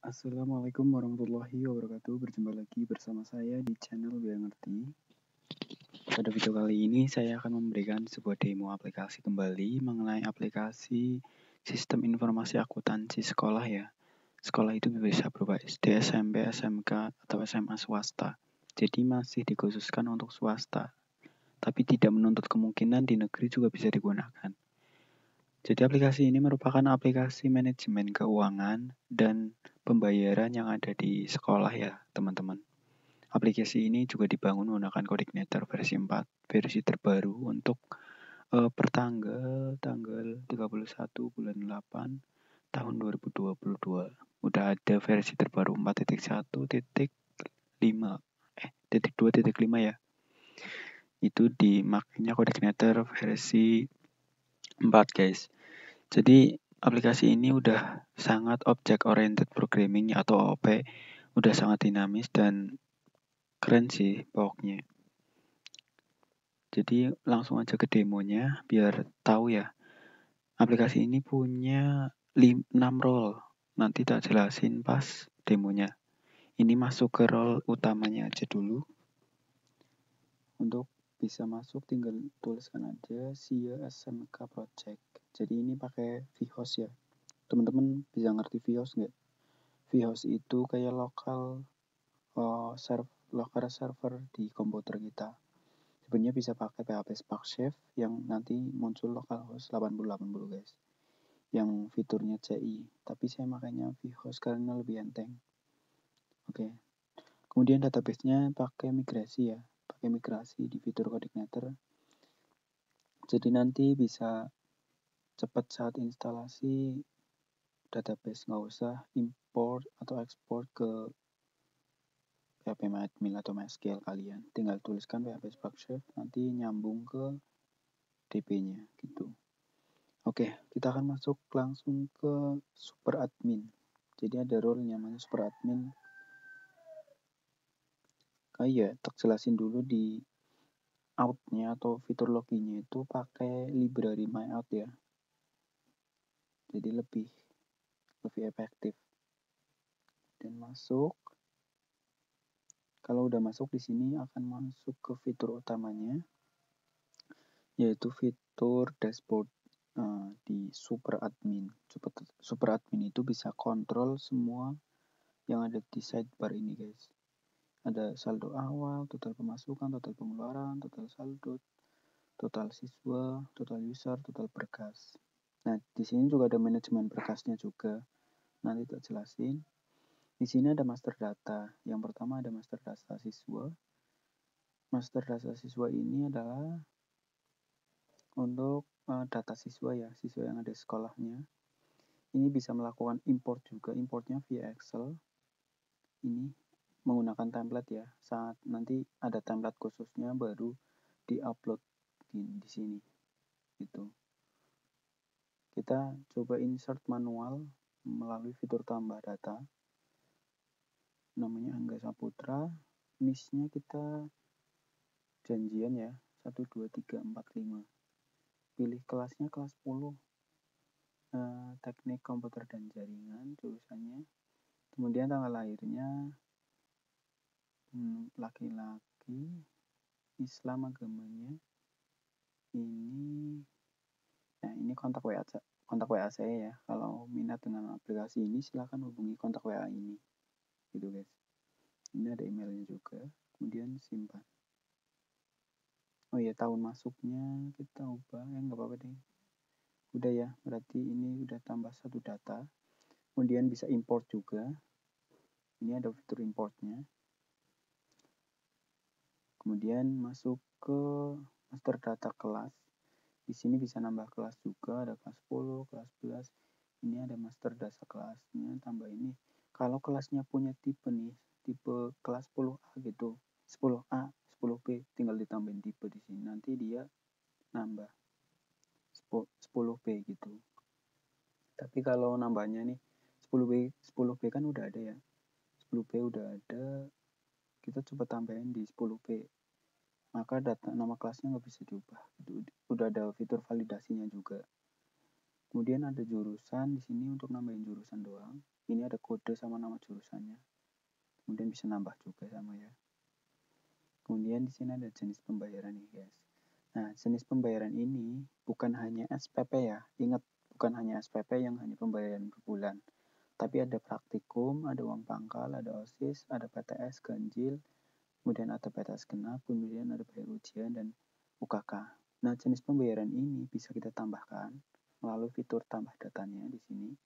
Assalamualaikum warahmatullahi wabarakatuh. Berjumpa lagi bersama saya di channel Biar Ngerti. Pada video kali ini saya akan memberikan sebuah demo aplikasi kembali mengenai aplikasi sistem informasi akuntansi sekolah ya. Sekolah itu bisa berupa SD, SMP, SMK, atau SMA swasta. Jadi masih dikhususkan untuk swasta. Tapi tidak menuntut kemungkinan di negeri juga bisa digunakan. Jadi aplikasi ini merupakan aplikasi manajemen keuangan dan pembayaran yang ada di sekolah ya teman-teman. Aplikasi ini juga dibangun menggunakan Coordinator versi 4, versi terbaru untuk tanggal 31 bulan 8 tahun 2022. Udah ada versi terbaru 4.1.5 .2.5 ya. Itu dimakainya Coordinator versi 4 guys. Jadi aplikasi ini udah sangat object oriented programming atau OOP, udah sangat dinamis dan keren sih pokoknya. Jadi langsung aja ke demonya biar tahu ya. Aplikasi ini punya 6 role. Nanti tak jelasin pas demonya. Ini masuk ke role utamanya aja dulu. Untuk bisa masuk tinggal tuliskan aja SIA SMK Project. Jadi ini pakai vHost ya. Teman-teman bisa ngerti vHost nggak? vHost itu kayak lokal server di komputer kita. Sebenarnya bisa pakai PHP Spark Chef yang nanti muncul localhost 8080 guys. Yang fiturnya CI, tapi saya makanya vHost karena lebih enteng. Oke. Kemudian database-nya pakai migrasi ya. Pakai migrasi di fitur Coordinator. Jadi nanti bisa cepat saat instalasi database, nggak usah import atau ekspor ke PHP Admin atau MySQL kalian. Tinggal tuliskan PHP Spark Chef, nanti nyambung ke DB-nya gitu. Oke, kita akan masuk langsung ke Super Admin. Jadi ada role namanya Super Admin. Tak jelasin dulu di out-nya atau fitur login-nya itu pakai library MyOut ya. Jadi lebih efektif. Dan masuk. Kalau udah masuk di sini akan masuk ke fitur utamanya, yaitu fitur dashboard di Super Admin. Super Admin itu bisa kontrol semua yang ada di sidebar ini guys. Ada saldo awal, total pemasukan, total pengeluaran, total saldo, total siswa, total user, total berkas. Nah, di sini juga ada manajemen berkasnya juga. Nanti tak jelasin. Di sini ada master data. Yang pertama ada master data siswa. Master data siswa ini adalah untuk data siswa ya, siswa yang ada di sekolahnya. Ini bisa melakukan import juga, importnya via Excel. Ini menggunakan template ya. Saat nanti ada template khususnya baru di-upload di sini. Gitu. Kita coba insert manual melalui fitur tambah data. Namanya Angga Saputra. NIS-nya kita janjian ya, 1 2 3 4 5. Pilih kelasnya kelas 10. Teknik komputer dan jaringan jurusannya. Kemudian tanggal lahirnya laki-laki, Islam agamanya. Ini kontak WA saya ya. Kalau minat dengan aplikasi ini silahkan hubungi kontak WA ini. Gitu guys. Ini ada emailnya juga. Kemudian simpan. Oh iya, tahun masuknya kita ubah nggak apa-apa deh. Udah ya, berarti ini udah tambah satu data. Kemudian bisa import juga. Ini ada fitur importnya. Kemudian masuk ke master data kelas. Di sini bisa nambah kelas juga, ada kelas 10, kelas 11. Ini ada master data kelasnya, tambah ini. Kalau kelasnya punya tipe nih, tipe kelas 10A gitu, 10A, 10B, tinggal ditambahin tipe di sini. Nanti dia nambah 10B gitu. Tapi kalau nambahnya nih 10B kan udah ada ya. 10B udah ada, kita coba tambahin di 10B. Maka data nama kelasnya nggak bisa diubah. Udah ada fitur validasinya juga. Kemudian ada jurusan di sini untuk nambahin jurusan doang. Ini ada kode sama nama jurusannya. Kemudian bisa nambah juga sama ya. Kemudian di sini ada jenis pembayaran nih guys. Nah, jenis pembayaran ini bukan hanya SPP ya. Ingat, bukan hanya SPP yang hanya pembayaran per bulan. Tapi ada praktikum, ada uang pangkal, ada OSIS, ada PTS, ganjil, kemudian ada PTS genap, kemudian ada bayar ujian dan UKK. Nah, jenis pembayaran ini bisa kita tambahkan melalui fitur tambah datanya di sini.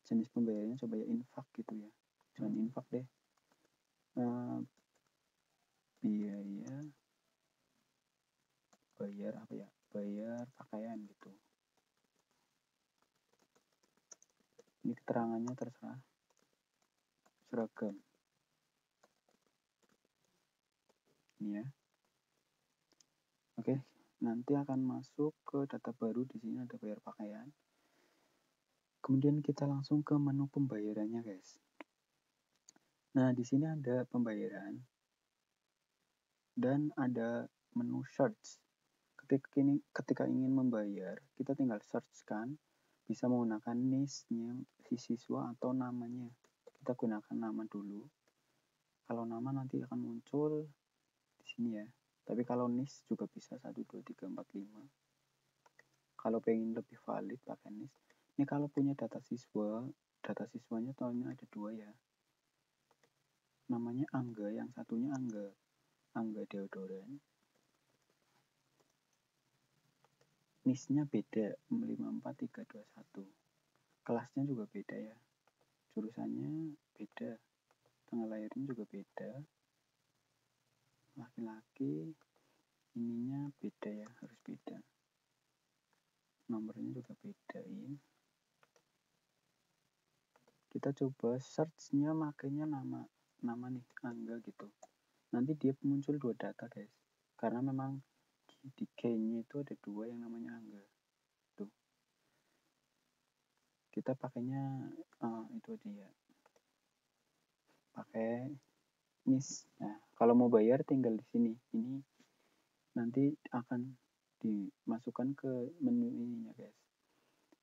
Jenis pembayarannya coba ya infak gitu ya. Jangan infak deh. Biaya bayar apa ya? Bayar pakaian gitu. Ini keterangannya terserah. Seragam. Ini ya. Oke, nanti akan masuk ke data baru. Di sini ada bayar pakaian. Kemudian kita langsung ke menu pembayarannya, guys. Nah, di sini ada pembayaran dan ada menu search. Ketika ingin membayar, kita tinggal search kan, bisa menggunakan NIS-nya si siswa atau namanya. Kita gunakan nama dulu. Kalau nama nanti akan muncul di sini ya. Tapi kalau NIS juga bisa 1, 2, 3, 4, 5. Kalau pengen lebih valid pakai NIS. Ini kalau punya data siswanya tahunnya ada 2 ya. Namanya Angga, yang satunya Angga Deodoran. NIS-nya beda, 54321. Kelasnya juga beda ya. Jurusannya beda. Tanggal lahirnya juga beda. Laki-laki, ininya beda ya, harus beda. Nomornya juga bedain. Kita coba search-nya makanya nama nih, Angga gitu. Nanti dia muncul 2 data guys. Karena memang di key-nya itu ada 2 yang namanya Angga. Tuh. Kita pakainya itu aja ya. Pakai NIS. Nah, kalau mau bayar tinggal di sini. Ini nanti akan dimasukkan ke menu ininya guys.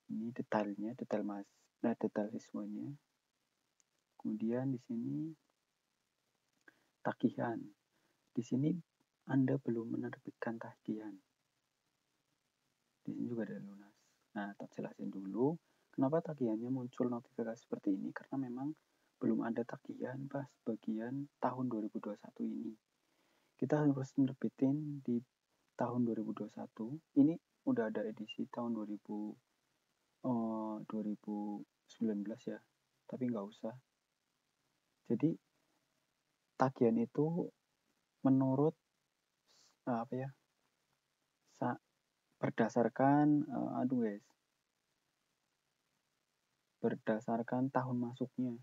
Ini detailnya, detail siswanya. Kemudian di sini tagihan. Di sini Anda belum menerbitkan tagihan. Di sini juga ada lunas. Nah, tak jelasin dulu kenapa tagihannya muncul notifikasi seperti ini, karena memang belum ada tagihan pas bagian tahun 2021 ini. Kita harus nerbitin di tahun 2021. Ini udah ada edisi tahun 2019 ya, tapi nggak usah. Jadi tagihan itu menurut apa ya, berdasarkan tahun masuknya.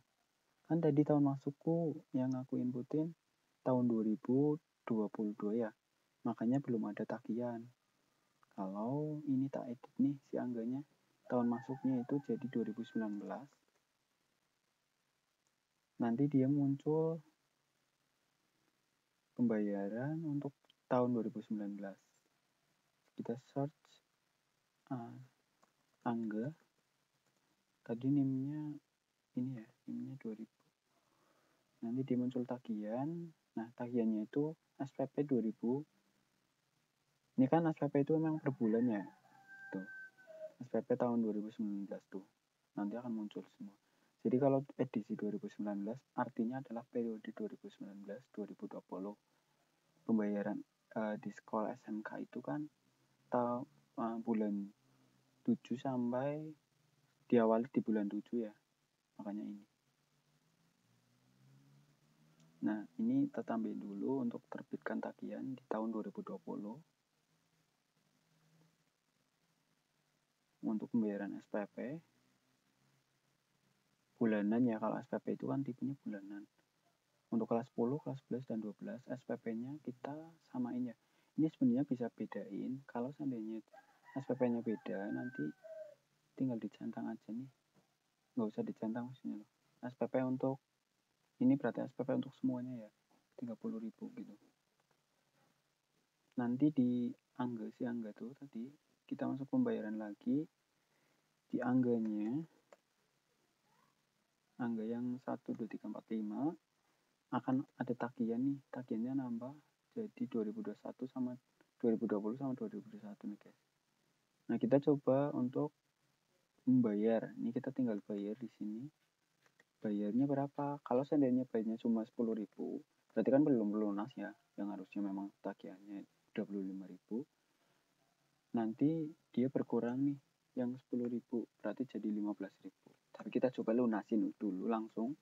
Kan tadi tahun masukku yang aku inputin tahun 2022 ya, makanya belum ada tagihan. Kalau ini tak edit nih si Angganya, tahun masuknya itu jadi 2019, nanti dia muncul pembayaran untuk tahun 2019. Kita search Angga, tadi NIM-nya ini ya, NIM-nya 2000. Nanti dia muncul tagihan. Nah, tagihannya itu SPP 2000. Ini kan SPP itu memang per bulan ya. Tuh. SPP tahun 2019 tuh. Nanti akan muncul semua. Jadi kalau edisi 2019 artinya adalah periode 2019-2020. Pembayaran di sekolah SMK itu kan bulan 7 sampai diawali di bulan 7 ya. Makanya ini. Nah, ini kita tambahin dulu untuk terbitkan tagihan di tahun 2020. Untuk pembayaran SPP bulanan ya, kalau SPP itu kan tipenya bulanan. Untuk kelas 10, kelas 11, dan 12 SPP-nya kita samain ya. Ini sebenarnya bisa bedain. Kalau seandainya SPP-nya beda, nanti tinggal dicentang aja nih. Nggak usah dicentang maksudnya loh. SPP untuk ini berarti SPP untuk semuanya ya. 30.000 gitu. Nanti di si Angga tuh tadi kita masuk pembayaran lagi. di angganya, angga yang 1, 2, 3, 4, 5 akan ada tagihan nih, tagihannya nambah jadi 2021 sama 2020 sama 2021 nih guys. Nah kita coba untuk membayar, ini kita tinggal bayar di sini. Bayarnya berapa? Kalau seandainya bayarnya cuma 10.000, berarti kan belum lunas ya, yang harusnya memang tagihannya 25.000. Nanti dia berkurang nih, yang 10.000 berarti jadi 15.000. Tapi kita coba lunasin dulu langsung.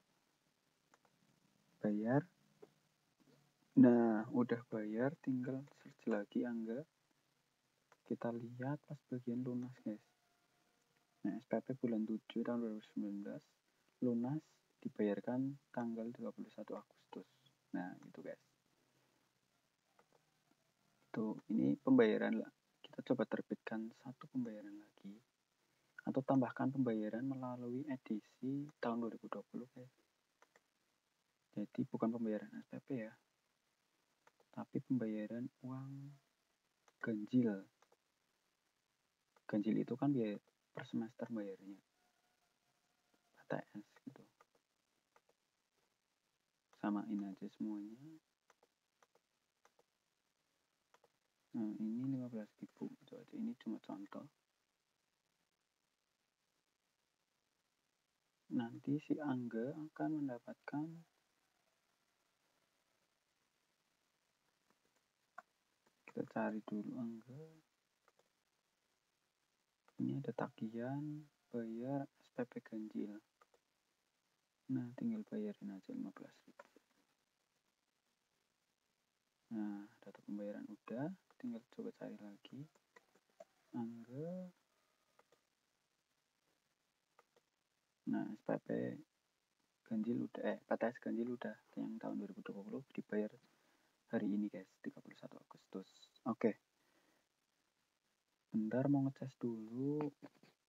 Bayar. Nah, udah bayar, tinggal search lagi angga. Kita lihat pas bagian lunas guys. Nah, SPP bulan 7 tahun 2019 lunas dibayarkan tanggal 21 Agustus. Nah, itu guys. Itu ini pembayaran lah. Kita coba terbitkan satu pembayaran lagi atau tambahkan pembayaran melalui edisi tahun 2020 guys. Jadi bukan pembayaran SPP ya, tapi pembayaran uang ganjil. Ganjil itu kan biaya per semester bayarnya, PTS gitu. Samain aja semuanya. Nah ini 15.000 itu aja, ini cuma contoh. Nanti si Angga akan mendapatkan kita cari dulu Angga. Ini ada tagihan bayar SPP ganjil. Nah tinggal bayarin aja 15.000. Nah data pembayaran udah, tinggal coba cari lagi Angga. Nah SPP ganjil udah, PTS ganjil udah yang tahun 2020 dibayar hari ini guys, 31 Agustus. Oke. Bentar mau ngecas dulu.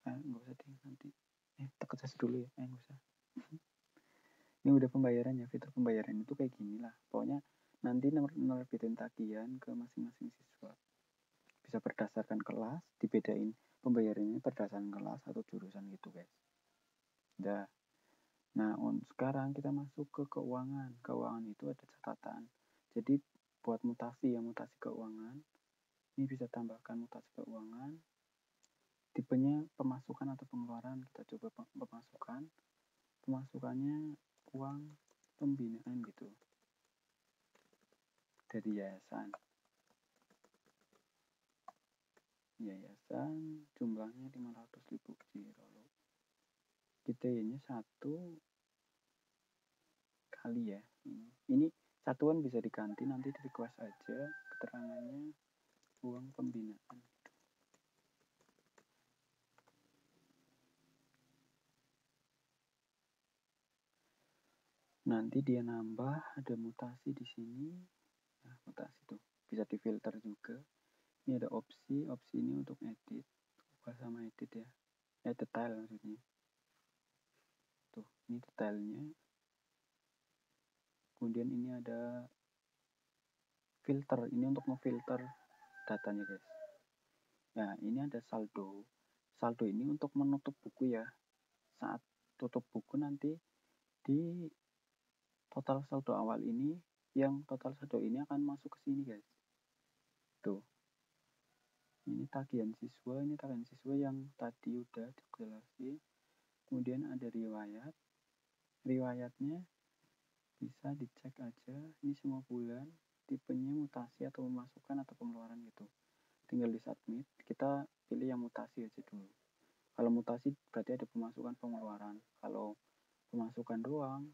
Nggak usah deh nanti. Ngecas dulu ya. Nggak usah. Ini udah pembayarannya, fitur pembayaran itu kayak gini lah. Pokoknya nanti nerbitin tagihan ke masing-masing siswa. Bisa berdasarkan kelas, dibedain pembayarannya berdasarkan kelas atau jurusan gitu guys. Udah. Nah, sekarang kita masuk ke keuangan. Keuangan itu ada catatan. Jadi buat mutasi ya, mutasi keuangan. Ini bisa tambahkan mutasi keuangan. Tipenya pemasukan atau pengeluaran. Kita coba pemasukan. Pemasukannya uang pembinaan gitu. Dari yayasan. Yayasan jumlahnya 500.000 lalu. Kita ini 1 kali ya. Ini satuan bisa diganti, nanti di request aja keterangannya uang pembinaan. Nanti dia nambah, ada mutasi di sini. Nah, mutasi tuh bisa difilter juga. Ini ada opsi ini untuk edit, ubah sama edit ya. Detail maksudnya. Tuh, ini detailnya. Kemudian ini ada filter, ini untuk ngefilter datanya guys. Nah, ini ada saldo. Saldo ini untuk menutup buku ya. Saat tutup buku nanti di total saldo awal ini, yang total saldo ini akan masuk ke sini guys. Tuh. Ini tagihan siswa, yang tadi udah dijelasin. Kemudian ada riwayat. Riwayatnya bisa dicek aja, ini semua bulan, tipenya mutasi atau pemasukan atau pengeluaran gitu. Tinggal di submit, kita pilih yang mutasi aja dulu. Kalau mutasi berarti ada pemasukan pengeluaran. Kalau pemasukan doang,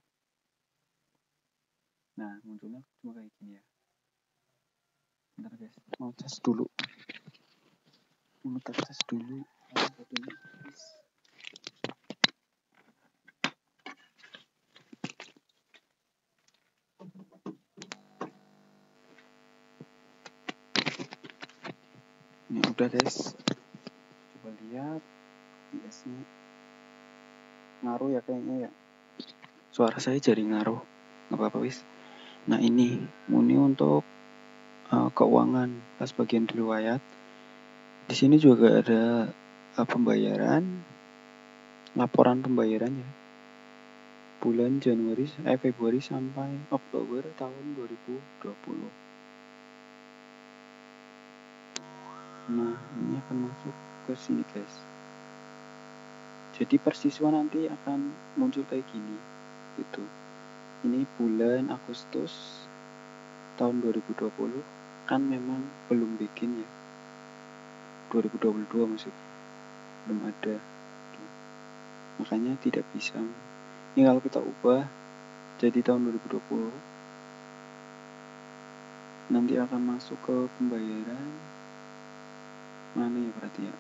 nah munculnya cuma kayak gini ya. Bentar guys, mau tes dulu. Ini udah guys, coba lihat biasanya ngaruh ya kayaknya ya, suara saya jadi ngaruh, nggak apa-apa wis. Nah ini untuk keuangan pas bagian riwayat. Di sini juga ada pembayaran. laporan pembayarannya bulan Februari sampai Oktober tahun 2020. Nah, ini akan masuk ke sini guys. Jadi persiswa nanti akan muncul kayak gini gitu. Ini bulan Agustus tahun 2020 kan memang belum bikin ya, 2022 maksudnya belum ada, makanya tidak bisa. Ini kalau kita ubah jadi tahun 2020 nanti akan masuk ke pembayaran mana ya berarti ya.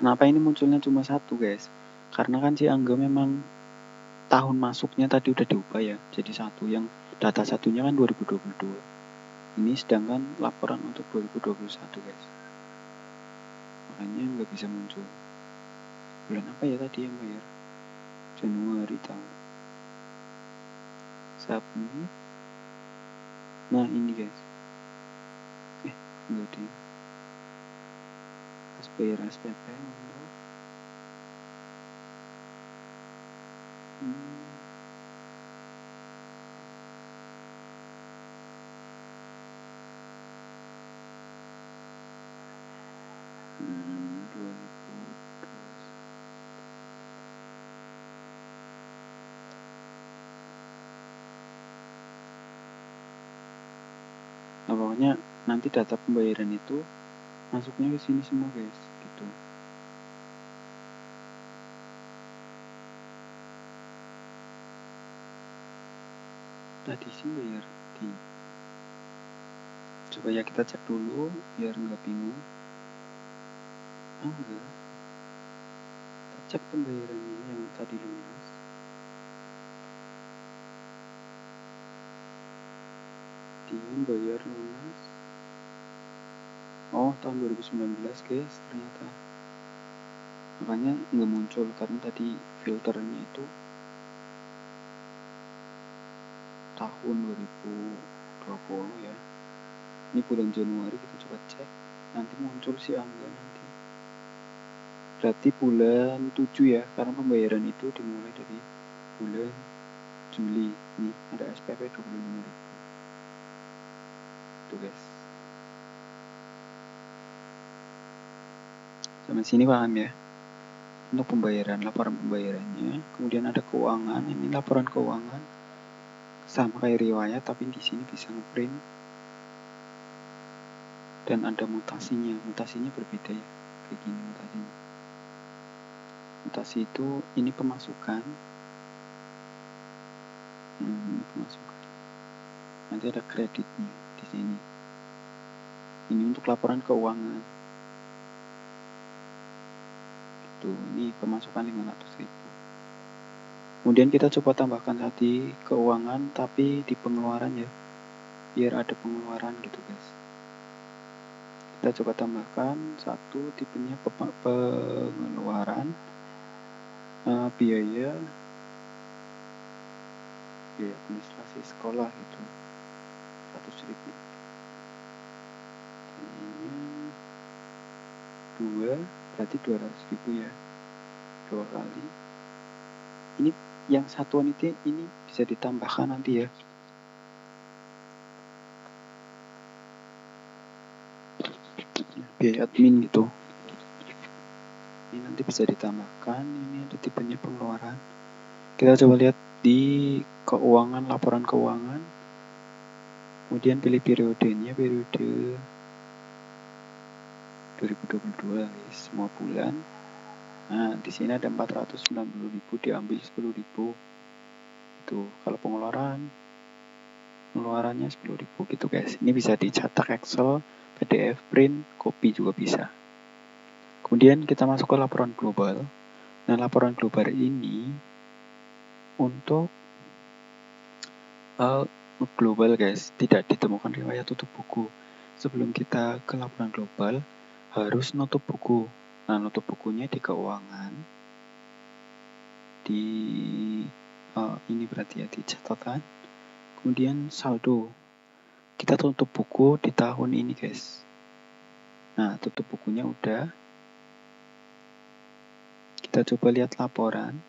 Kenapa ini munculnya cuma satu guys? Karena kan si Angga memang tahun masuknya tadi udah diubah ya, jadi satu, yang data satunya kan 2022. Ini sedangkan laporan untuk 2021 guys, makanya nggak bisa muncul. Bulan apa ya tadi yang bayar? Januari tahu. Submit. Nah ini guys, enggak deh, pas bayar SPP untuk nah, pokoknya nanti data pembayaran itu masuknya ke sini semua guys, gitu. Tadi sih bayar di, coba ya kita cek dulu biar nggak bingung. Enggak, kita cek pembayarannya yang tadi lunas. Dia bayar lunas tahun 2019 guys ternyata, makanya nggak muncul karena tadi filternya itu tahun 2020 ya. Ini bulan Januari, kita coba cek nanti muncul si Angga nanti. Berarti bulan 7 ya, karena pembayaran itu dimulai dari bulan Juli. Nih ada SPP 25.000 tuh guys. Sampai sini paham ya? Untuk pembayaran, laporan pembayarannya. Kemudian ada keuangan, ini laporan keuangan sama kayak riwayat, tapi di sini bisa ngeprint. Dan ada mutasinya berbeda ya, kayak gini mutasinya. Mutasi itu ini pemasukan, ini pemasukan. Nanti ada kreditnya di sini. Ini untuk laporan keuangan. Tuh, ini pemasukan 500.000. Kemudian kita coba tambahkan tadi keuangan tapi di pengeluaran ya, biar ada pengeluaran gitu guys. Kita coba tambahkan satu, tipenya pengeluaran, biaya administrasi sekolah gitu, 100.000. Ini 2, berarti 200.000 ya, 2 kali. Ini yang satuan itu ini bisa ditambahkan nanti ya. Biaya admin gitu. Ini nanti bisa ditambahkan. Ini ada tipenya pengeluaran. Kita coba lihat di keuangan, laporan keuangan. Kemudian pilih periodenya, periode 2022 semua bulan. Nah, di sini ada 490.000, diambil 10.000. Itu kalau pengeluarannya 10.000 gitu guys. Ini bisa dicetak Excel, PDF, print, copy juga bisa. Kemudian kita masuk ke laporan global. Nah, laporan global ini untuk global guys, tidak ditemukan riwayat tutup buku. Sebelum kita ke laporan global, harus nutup buku. Nah, nutup bukunya di keuangan, di ini berarti ya di catatan. Kemudian saldo. Kita tutup buku di tahun ini, guys. Nah, tutup bukunya udah. Kita coba lihat laporan.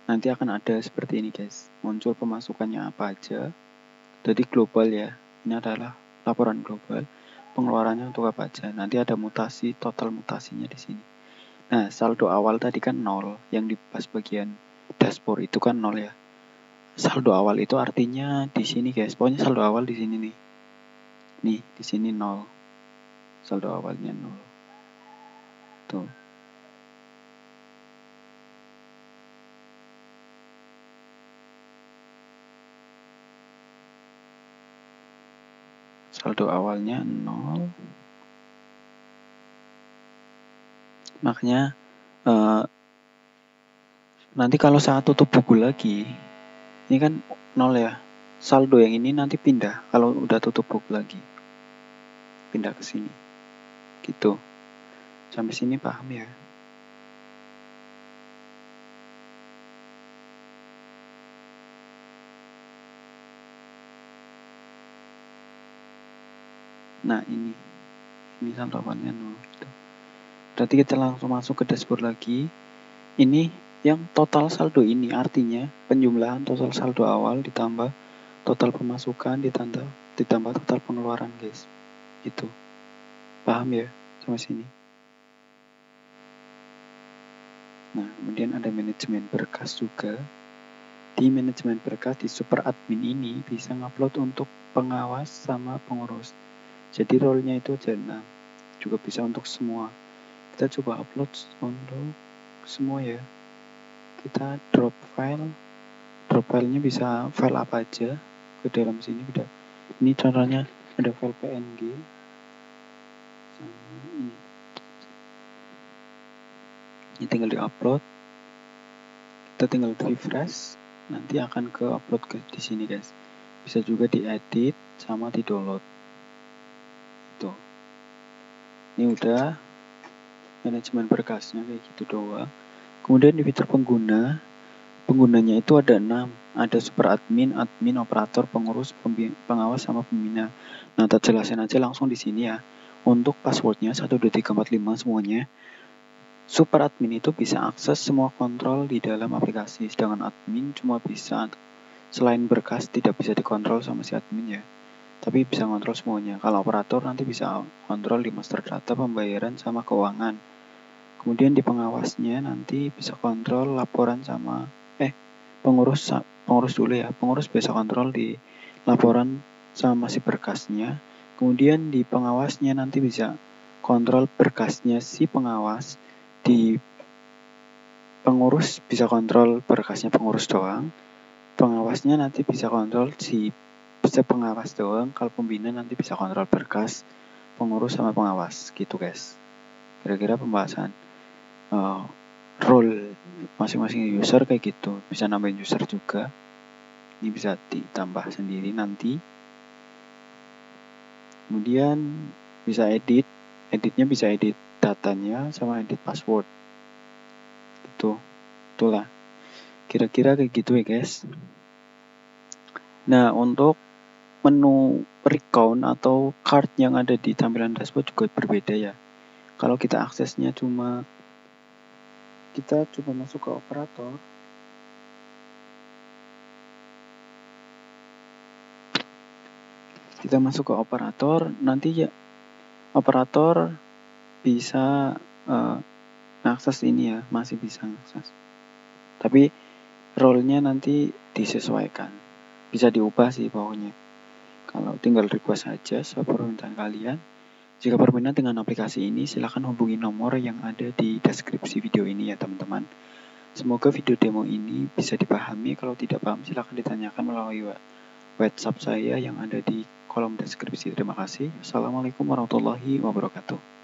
Nanti akan ada seperti ini, guys. Muncul pemasukannya apa aja. Jadi global ya. Ini adalah laporan global. Pengeluarannya untuk apa aja. Nanti ada mutasi, total mutasinya di sini. Nah, saldo awal tadi kan 0. Yang di pas bagian dashboard itu kan 0 ya. Saldo awal itu artinya di sini, guys. Pokoknya saldo awal di sini nih. Nih, di sini 0. Saldo awalnya 0. Tuh. Saldo awalnya 0. Makanya nanti kalau saat tutup buku lagi, ini kan 0 ya. Saldo yang ini nanti pindah kalau udah tutup buku lagi. Pindah ke sini. Gitu. Sampai sini paham ya? Nah, ini saldo awalnya 0 gitu. Berarti kita langsung masuk ke dashboard lagi. Ini yang total saldo ini artinya penjumlahan total saldo awal ditambah total pemasukan ditambah total pengeluaran, guys. Gitu. Paham ya sampai sini? Nah, kemudian ada manajemen berkas juga. Di manajemen berkas di super admin ini bisa ngupload untuk pengawas sama pengurus. Jadi role-nya itu aja 6. Juga bisa untuk semua. Kita coba upload untuk semua ya. Kita drop file. Drop filenya bisa file apa aja ke dalam sini udah. Ini contohnya ada file PNG sama ini. Ini tinggal di-upload. Kita tinggal refresh, nanti akan ke upload ke di sini, guys. Bisa juga diedit sama di-download. Itu. Ini udah manajemen berkasnya kayak gitu doang. Kemudian di fitur penggunanya itu ada 6. Ada super admin, admin, operator, pengurus, pengawas sama pembina. Nah, kita jelasin aja langsung di sini ya. Untuk passwordnya 1 2 3 4 5 semuanya. Super admin itu bisa akses semua kontrol di dalam aplikasi, sedangkan admin cuma bisa selain berkas tidak bisa dikontrol sama si admin ya. Tapi bisa kontrol semuanya. Kalau operator nanti bisa kontrol di master data, pembayaran sama keuangan. Kemudian di pengawasnya nanti bisa kontrol laporan sama pengurus dulu ya. Pengurus bisa kontrol di laporan sama si berkasnya. Kemudian di pengawasnya nanti bisa kontrol berkasnya si pengawas. Di pengurus bisa kontrol berkasnya pengurus doang. Pengawasnya nanti bisa kontrol si pengawas doang. Kalau pembina nanti bisa kontrol berkas pengurus sama pengawas gitu, guys. Kira-kira pembahasan role masing-masing user kayak gitu. Bisa nambahin user juga. Ini bisa ditambah sendiri nanti. Kemudian bisa editnya bisa edit datanya sama edit password. Itulah. Kira-kira kayak gitu ya, guys. Nah, untuk menu recount atau card yang ada di tampilan dashboard juga berbeda ya. Kalau kita aksesnya kita coba masuk ke operator. Kita masuk ke operator, nanti ya operator bisa akses ini ya, masih bisa akses. Tapi role-nya nanti disesuaikan. Bisa diubah sih pokoknya. Kalau tinggal request saja sesuai permintaan kalian. Jika berminat dengan aplikasi ini, silakan hubungi nomor yang ada di deskripsi video ini ya teman-teman. Semoga video demo ini bisa dipahami. Kalau tidak paham, silakan ditanyakan melalui WhatsApp saya yang ada di kolom deskripsi. Terima kasih. Assalamualaikum warahmatullahi wabarakatuh.